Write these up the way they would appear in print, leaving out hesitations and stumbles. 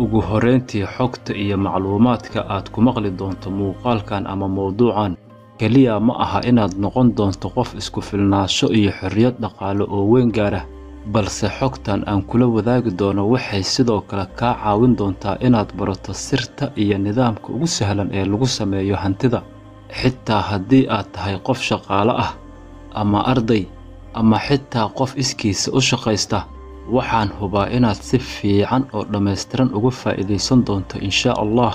ugu horreyntii xogta iyo macluumaadka aad ku maqli doonto muuqaalkan ama mowduucan keliya ma aha inaad noqon doonto qof isku filnaansho iyo xorriyad dhaqaale oo weyn gaara, balse xogtan aan kula wadaagi doono waxay sidoo kale kaa caawin doontaa inaad barato sirta iyo nidaamka ugu sahlan ee lagu sameeyo hantida. Xitaa haddii aad tahay qof shaqaale ah ama arday ama xitaa qof iskiisa u shaqaysta, waxaan hubaa inaad si fiican oo dhammaystiran uga faa'iidaysan doonto insha Allah.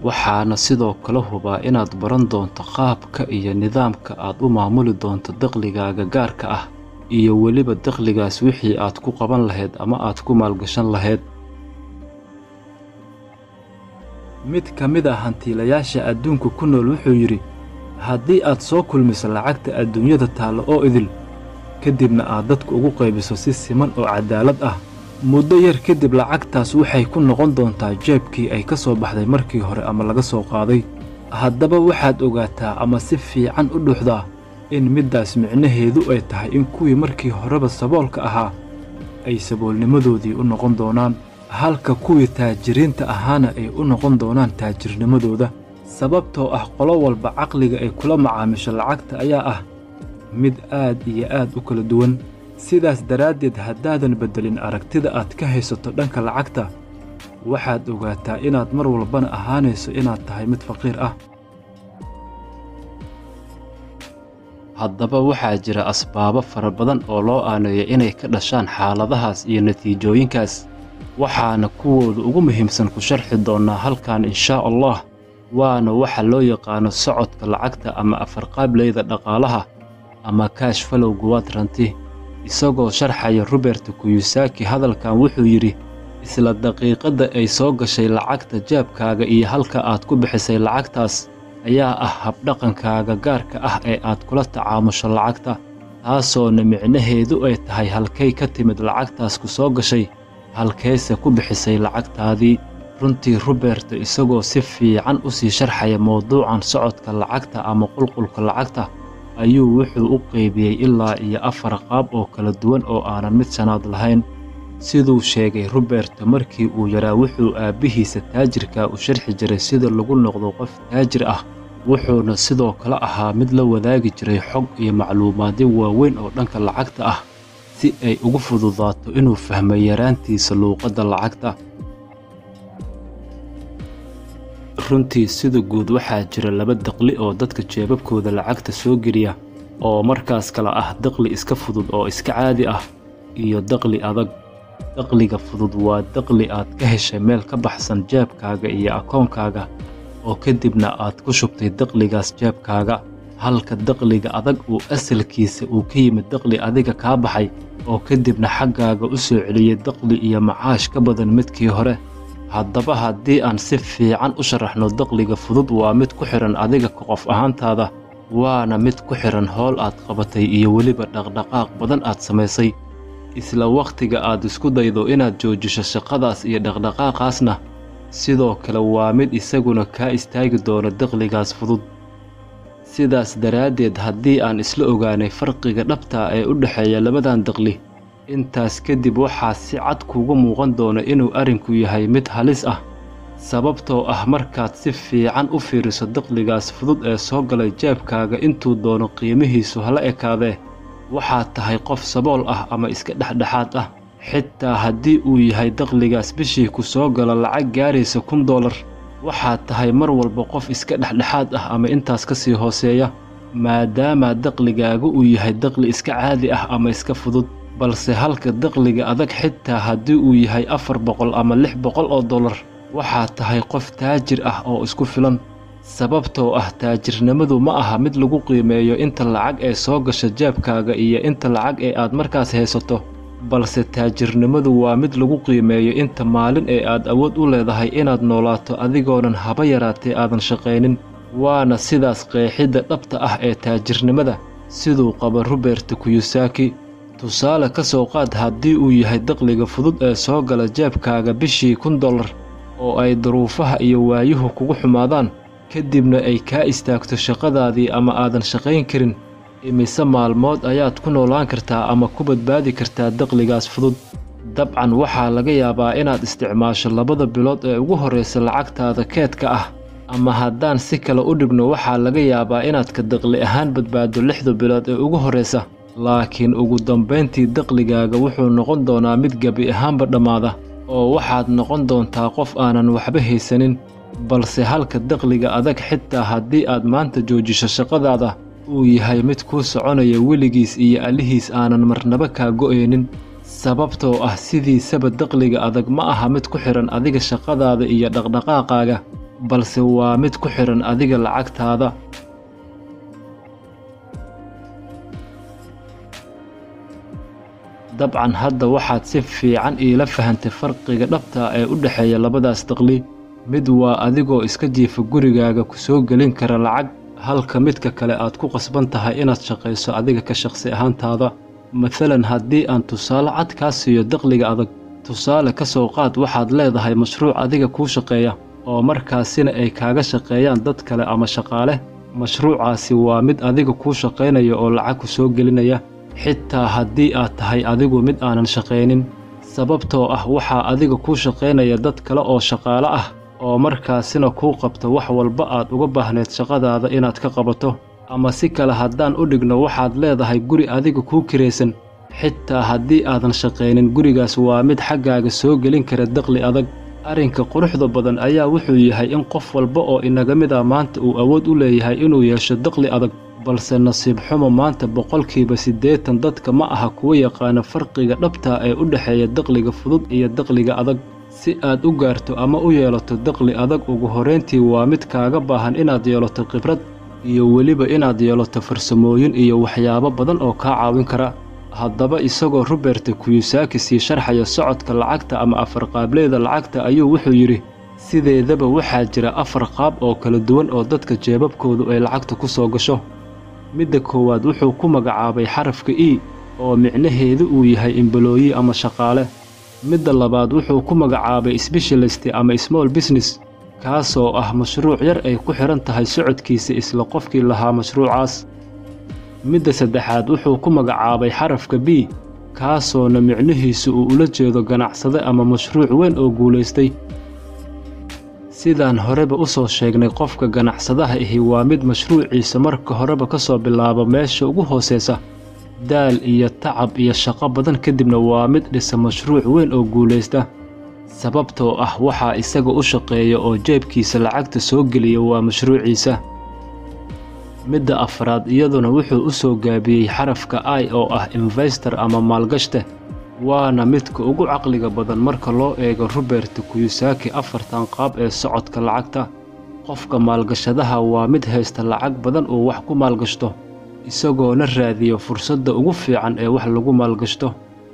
Waxaana sidoo kale hubaa inaad baran doonto qaabka iyo nidaamka aad u maamuli doonto dakhligaaga gaarka ah iyo weliba dakhligaas wixii aad ku qaban lahayd ama aad ku maalgashan lahayd. Mid ka mid ah hantiilayaasha adduunka ku nool wuxuu yidhi, haddii aad soo kulmiso lacagta adduunyada taalla oo idil, kadibna aad dadku ugu qaybiso si siman oo cadaalad ah, muddo yar kadib lacagtaas waxay ku noqon doontaa jeebkii ay ka soo baxday markii hore ama laga soo qaaday. Haddaba waxaad ogaataa ama si fiican u dhuuxdaa in middaas micnaheedu ay tahay in kuwii markii horeba saboolka ahaa ay saboolnimadoodii u noqon doonaan, halka kuwii taajiriinta ahaana ay u noqon doonaan taajirnimadooda. Sababtoo ah qolo walba caqliga ay kula macaamisho lacagta ayaa ah mid aad iyo aad u kala duwan. Sidaas daraaddeed haddaadan beddelin aragtida aad ka haysato dhanka lacagta, waxaad ogaataa inaad mar walbana ahaanayso inaad tahay mid faqiir ah. Haddaba waxaa jira asbaabo fara badan oo loo aaneeyo inay ka dhashaan xaaladahaas iyo natiijooyinkaas, waxaana kuwooda ugu muhiimsan ku sharxi doonaa halkan insha Allah. waana waxa loo yaqaano socodka lacagta ama afarqaableyda dhaqaalaha ama cash flow quadrant. Isagoo sharxaya Robert Kiyosaki hadalkan wuxuu yidhi, isla daqiiqada ay soo gashay lacagta jeebkaaga iyo halka aad ku bixisay lacagtaas ayaa ah habdhaqankaaga gaarka ah ee aad kula tacaamusho lacagta, taasoona micnaheedu ay tahay halkay ka timid lacagtaas ku soo gashay, halkayse ku bixisay lacagtaadii. Runtii Robert isagoo si fiican u sii sharxaya mowduucan socodka lacagta ama qulqulka lacagta ayuu wuxuu u qaybiyey ilaa iyo 4 qaab oo kala duwan oo aanan mid sanaad lahayn. Siduu sheegay Robert, markii uu yaraa wuxuu aabbihiisa taajirka u sharxi jiray sida lagu noqdo qof taajir ah, wuxuuna sidoo kale ahaa mid la wadaagi jiray xog iyo macluumaadyo waaweyn oo dhanka lacagta ah si ay ugu fududaato inuu fahmo yaraantiisa luuqadda lacagta. Runtii sida guud waxaa jira 2 dakhli oo dadka jeebabkooda lacagta soo geliya, oo markaas kala ah dakhli iska fudud oo iska caadi ah iyo dakhli adag. Dakhliga fudud waa dakhli aad ka heshay meel ka baxsan jeebkaaga iyo akoonkaaga oo kadibna aad ku shubtay dakhligaas jeebkaaga, halka dakhliga adag uu asalkiisa uu ka yimid dakhli adiga kaa baxay oo kadibna xaggaaga u soo celiyay dakhli iyo macaash ka badan midkii hore. Haddaba haddii aan si fiican u sharaxno, dakhliga fudud waa mid ku xiran adiga qof ahaantaada, waana mid ku xiran howl aad qabatay iyo weliba dhaqdhaqaaq badan aad samaysay. Isla waqtiga aad isku daydo inaad joojiso shaqadaas iyo dhaqdhaqaaqaasna sidoo kale waa mid isaguna kaa istaagi doono dakhligaas fudud. Sidaas daraaddeed haddii aan isla ogaanay farqiga dhabta ee u dhexeeya labadan dakhli, intaas kadib waxaa si cad kuugu muuqan doona inuu arrinku yahay mid halis ah. Sababtoo ah markaad si fiican u fiiriso dakhligaas fudud ee soo galay jeebkaaga intuu doono qiimihiisu hala ekaadee, waxaad tahay qof sabool ah ama iska dhexdhexaad ah. Xitaa haddii uu yahay dakhligaas bishii ku soo gala lacag gaaraysa $1,000, waxaad tahay mar walba qof iska dhexdhexaad ah ama intaas ka sii hooseeya, maadaama dakhligaagu uu yahay dakhli iska caadi ah ama iska fudud. Balse halka dakhliga adag xitaa haddii uu yahay $400 ama $600, waxaad tahay qof taajir ah oo isku filan. Sababtoo ah taajirnimadu ma aha mid lagu qiimeeyo inta lacag ee soo gasha jeebkaaga iyo inta lacag ee aad markaas haysato, balse taajirnimadu waa mid lagu qiimeeyo inta maalin ee aad awood u leedahay inaad noolaato adigoonan haba yaraatee aadan shaqaynin. Waana sidaas qeexidda dhabta ah ee taajirnimada siduu qaba Robert Kiyosaki. Tusaale ka soo qaad, haddii uu yahay dakhliga fudud ee soo gala jeebkaaga bishii $1,000 oo ay duruufaha iyo waayuhu kugu xumaadaan, kadibna ay kaa istaagto shaqadaadii ama aadan shaqayn karin, imise maalmood ayaad ku noolaan kartaa ama ku badbaadi kartaa dakhligaas fudud? dabcan waxaa laga yaabaa inaad isticmaasho 2 bilood ee ugu horreysa lacagtaada keedka ah, ama haddaan si kale u dhigno waxaa laga yaabaa inaad ka dakhli ahaan badbaado 6 bilood ee ugu horreysa, laakiin ugu dambayntii dakhligaaga wuxuu noqon doonaa mid gebi ahaanba dhammaada, oo waxaad noqon doontaa qof aanan waxba haysanin. balse halka dakhliga adag xitaa haddii aad maanta joojiso shaqadaada uu yahay mid kuu soconaya weligiis iyo alihiis aanan marnaba kaa go'aynin, sababtoo ah sidiisaba dakhliga adag ma aha mid ku xihan adiga shaqadaada iyo dhaqdhaqaaqaaga, balse waa mid ku xihan adiga lacagtaada. dabcan hadda waxaad si fiican iila fahantay farqiga dhabta ah ee u dhexeeya labadaas dakhli. mid waa adigoo iska jiifa gurigaaga ku soo gelin kara lacag, halka midka kale aad ku qasban tahay inaad shaqayso adiga ka shaqsi ahaantaada. maalan haddii aan tusaale cad kaa siiyo dakhliga adag, tusaale ka soo qaad waxaad leedahay mashruuc adiga kuu shaqeeya oo markaasina ay kaaga shaqeeyaan dad kale ama shaqaale. mashruucaasi waa mid adiga kuu shaqaynaya oo lacag ku soo gelinaya, xitaa haddii aad tahay adigu mid aanan shaqaynin, sababtoo ah waxaa adiga kuu shaqaynaya dad kale oo shaqaale ah oo markaasina kuu qabta wax walba aad uga baahneed shaqadaada inaad ka qabato. ama si kale haddaan u dhigno waxaad leedahay guri adiga kuu kiraysan, xitaa haddii aadan shaqaynin gurigaas waa mid xaggaaga soo gelin kara dakhli adag. arrinka quruxda badan ayaa wuxuu yahay in qof walba oo inaga mid ah maanta uu awood u leeyahay inuu yeesho dakhli adag, balse nasiib xumo maanta 80% dadka ma aha kuwa yaqaana farqiga dhabta ee u dhexeeya dakhliga fudud iyo dakhliga adag. si aad u gaarto ama u yeelato dakhli adag, ugu horrayntii waa mid kaaga baahan inaad yeelato khibrad iyo weliba inaad yeelato farsamooyin iyo waxyaabo badan oo kaa caawin kara. haddaba isagoo Robert Kiyosaki sii sharxaya socodka lacagta ama 4 qaableeda lacagta ayuu wuxuu yidhi, sideedaba waxaa jira 4 qaab oo kala duwan oo dadka jeebabkoodu ay lacagta ku soo gasho. midda koowaad wuxuu ku magacaabay xarafka E oo micnaheedu uu yahay employee ama shaqaale. midda labaad wuxuu ku magacaabay specialist ama small business, kaasoo ah mashruuc yar ay ku xihan tahay socodkiisa isla qofkii lahaa mashruucaas. midda saddexaad wuxuu ku magacaabay xarafka B, kaasoona micnihiisu uu ula jeedo ganacsade ama mashruuc weyn oo guulaystay. sidaan horeba u soo sheegnay, qofka ganacsadaha ahi waa mid mashruuciisa marka horeba ka soo bilaaba meesha ugu hooseysa, daal iyo tacab iyo shaqo badan kadibna waa mid dhisa mashruuc weyn oo guulaysta, sababtoo ah waxaa isaga u shaqeeya oo jeebkiisa lacagta soo geliya waa mashruuciisa. midda afraad iyaduna wuxuu u soo gaabiyey xarafka I oo ah investor ama maalgashte, waana midka ugu caqliga badan marka loo eego Robert Kiyosaki 4tan qaab ee socodka lacagta. qofka maalgashadaha waa mid haysta lacag badan oo wax ku maalgashto, isagoona raadiyo fursadda ugu fiican ee wax lagu maalgashto.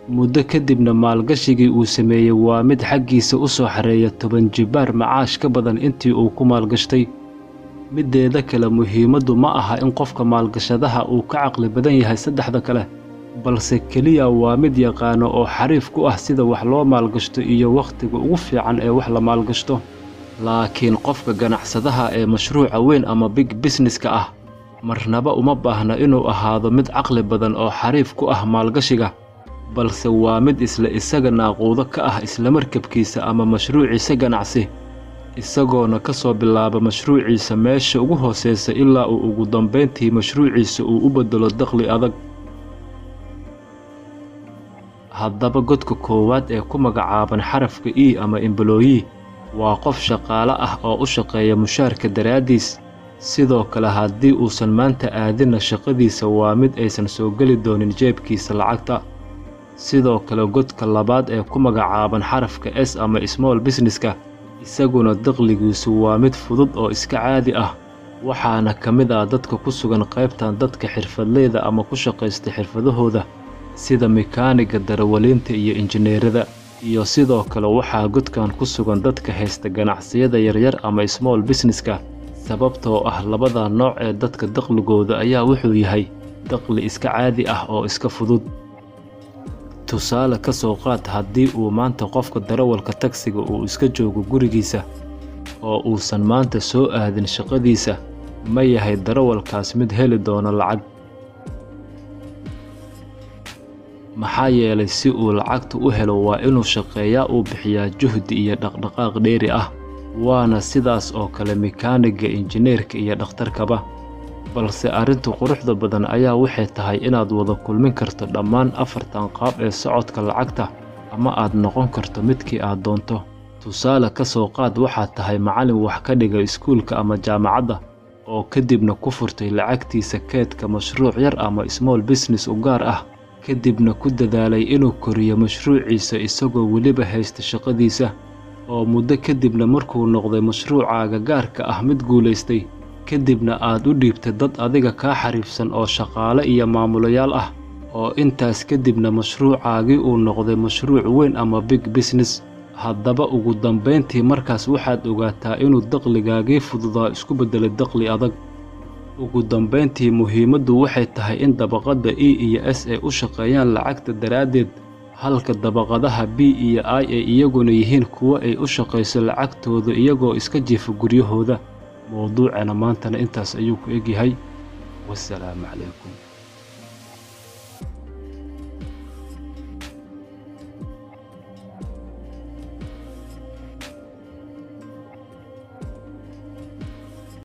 muddo kadibna maalgashigii uu sameeyey waa mid xaggiisa u soo xareeya 10 jibaar macaash ka badan intii uu ku maalgashtay. mideeda kale muhiimaddu ma aha in qofka maalgashadaha uu ka caqli badan yahay 3da kale, balse keliya waa mid yaqaano oo xariif ku ah sida wax loo maalgashto iyo wakhtiga ugu fiican ee wax la maalgashto. laakiin qofka ganacsadaha ee mashruuca weyn ama big businesska ah marnaba uma baahna inuu ahaado mid caqli badan oo xariif ku ah maalgashiga, balse waa mid isaga naaquudo ka ah isla markabkiisa ama mashruuciisa ganacsi, isagoona ka soo bilaaba mashruuciisa meesha ugu hooseysa ilaa uu ugu dambayntii mashruuciisa uu u beddelo dakhli adag. haddaba godka koowaad ee ku magacaaban xarafka E ama employee waa qof shaqaale ah oo u shaqeeya mushaarka daraaddiis, sidoo kale haddii uusan maanta aadinna shaqadiisa waa mid aysan soo geli doonin jeebkiisa lacagta. sidoo kale godka labaad ee ku magacaaban xarafka S ama small businesska, isaguna dakhligiisu waa mid fudud oo iska caadi ah, waxaana ka mid ah dadka ku sugan qaybtan dadka xirfadleyda ama ku shaqaysta xirfadahooda sida mekaaniga, darawaliinta iyo injineerada. iyo sidoo kale waxaa godkan ku sugan dadka haysta ganacsiyada yaryar ama small businesska, sababtoo ah labada nooc ee dadka dakhligooda ayaa wuxuu yahay dakhli iska caadi ah oo iska fudud. tusaale ka soo qaad haddii uu maanta qofka darawalka tagsiga uu iska joogo gurigiisa oo uusan maanta soo aadin shaqadiisa, ma yahay darawalkaas mid heli doona lacag? maxaa yeelay si uu lacagta u helo waa inuu shaqeeyaa uu bixiyaa juhdi iyo dhaqdhaqaaq dheeri ah, waana sidaas oo kale mekaaniga, injineerka iyo dhakhtarkaba. Balse arrinta quruxda badan ayaa waxay tahay inaad wada kulmin karto dhammaan afartan qaab ee socodka lacagta, ama aad noqon karto midkii aad doonto. Tusaale ka soo qaad, waxaad tahay macallin wax ka dhiga iskuulka ama jaamacadda, oo kadibna ku furtay lacagtiisa keedka mashruuc yar ama small business u gaar ah, kadibna ku dadaalay inuu koriyo mashruuciisa isagoo weliba haysta shaqadiisa, oo muddo kadibna markuu noqday mashruucaaga gaarka ah mid guulaystay, kadibna aad u dhiibtay dad adiga kaa xariifsan oo shaqaale iyo maamulayaal ah, oo intaas kadibna mashruucaagii uu noqday mashruuc weyn ama big business. Haddaba ugu dambeyntii markaas waxaad ogaataa inuu dakhligaagii fududaa isku beddelay dakhli adag. Ugu dambeyntii muhiimaddu waxay tahay in dabaqadda E iyo S ay u shaqeeyaan lacagta daraaddeed, halka dabaqadaha B iyo I ay iyaguna yihiin kuwo ay u shaqeyso lacagtooda iyagoo iska jiifa guryahooda. Mowduucana maantana intaas ayuu ku eg yahay. Wassalaamu calaykum.